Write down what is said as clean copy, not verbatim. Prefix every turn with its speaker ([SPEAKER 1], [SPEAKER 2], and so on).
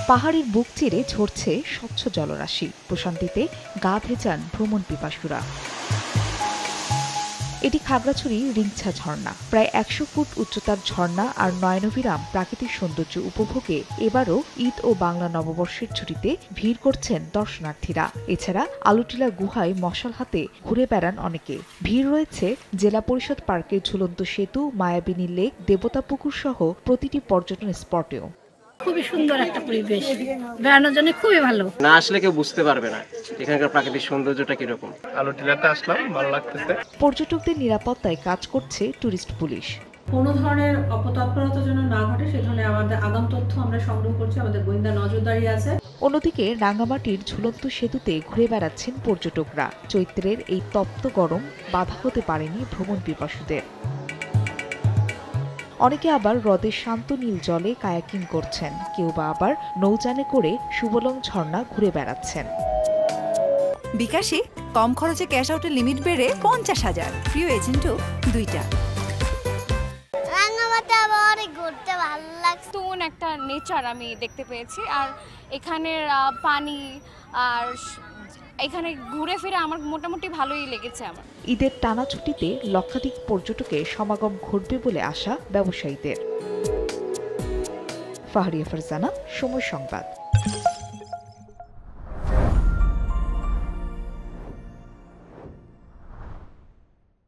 [SPEAKER 1] পাহাড়ের বুক চিরে ঝরছে স্বচ্ছ জলরাশি, প্রশান্তিতে গা ভেজান ভ্রমণ পিপাসুরা। এটি খাগড়াছড়ি রিংছা ঝর্ণা। প্রায় ১০০ ফুট উচ্চতার ঝর্ণা আর নয়নাভিরাম প্রাকৃতিক সৌন্দর্য উপভোগে এবারও ঈদ ও বাংলা নববর্ষের ছুটিতে ভিড় করছেন দর্শনার্থীরা। এছাড়া আলুটিলা গুহায় মশাল হাতে ঘুরে বেড়ান অনেকে। ভিড় রয়েছে জেলা পরিষদ পার্কের ঝুলন্ত সেতু, মায়াবিনী লেক, দেবতা পুকুর সহ প্রতিটি পর্যটন স্পটেও।
[SPEAKER 2] খুবই সুন্দর একটা পরিবেশ, বেড়ানোর জন্য খুবই ভালো।
[SPEAKER 3] না আসলে কেউ বুঝতে পারবে না এখানকার প্রাকৃতিক সৌন্দর্যটা কিরকম।
[SPEAKER 4] আলুটিলাতে আসলাম, ভালো লাগতেছে।
[SPEAKER 1] পর্যটকদের নিরাপত্তায় কাজ করছে টুরিস্ট পুলিশ।
[SPEAKER 5] কোনো ধরনের অপতৎপরতা যেন না ঘটে সে ধরনের আমাদের আগাম তথ্য আমরা সংগ্রহ করছি, আমাদের গোয়েন্দা নজরদারি আছে।
[SPEAKER 1] অন্যদিকে রাঙ্গামাটির ঝুলন্ত সেতুতে ঘুরে বেড়াচ্ছেন পর্যটকরা। চৈত্রের এই তপ্ত গরম বাধা হতে পারেনি ভ্রমণ পিপাসুদের। অনেকে আবার হ্রদের শান্ত নীল জলে কায়াকিং করছেন, কেউ বা আবার নৌযানে করে সুবলং ঝর্ণা ঘুরে বেড়াচ্ছেন।
[SPEAKER 6] বিকাশে কম খরচে ক্যাশ আউটের লিমিট বেড়ে ৫০,০০০, প্রিয় এজেন্টও ২টা।
[SPEAKER 7] ঘুরতে ভালো লাগছে, নতুন একটা নেচার আমি দেখতে পেয়েছি। আর এখানের পানি আর এখানে ঘুরে ফিরে আমার মোটামুটি ভালোই লেগেছে। আমার
[SPEAKER 1] ঈদের টানা ছুটিতে লক্ষাধিক পর্যটকের সমাগম ঘটবে বলে আশা ব্যবসায়ীদের। ফাহরিয়া ফারজানা, সময় সংবাদ।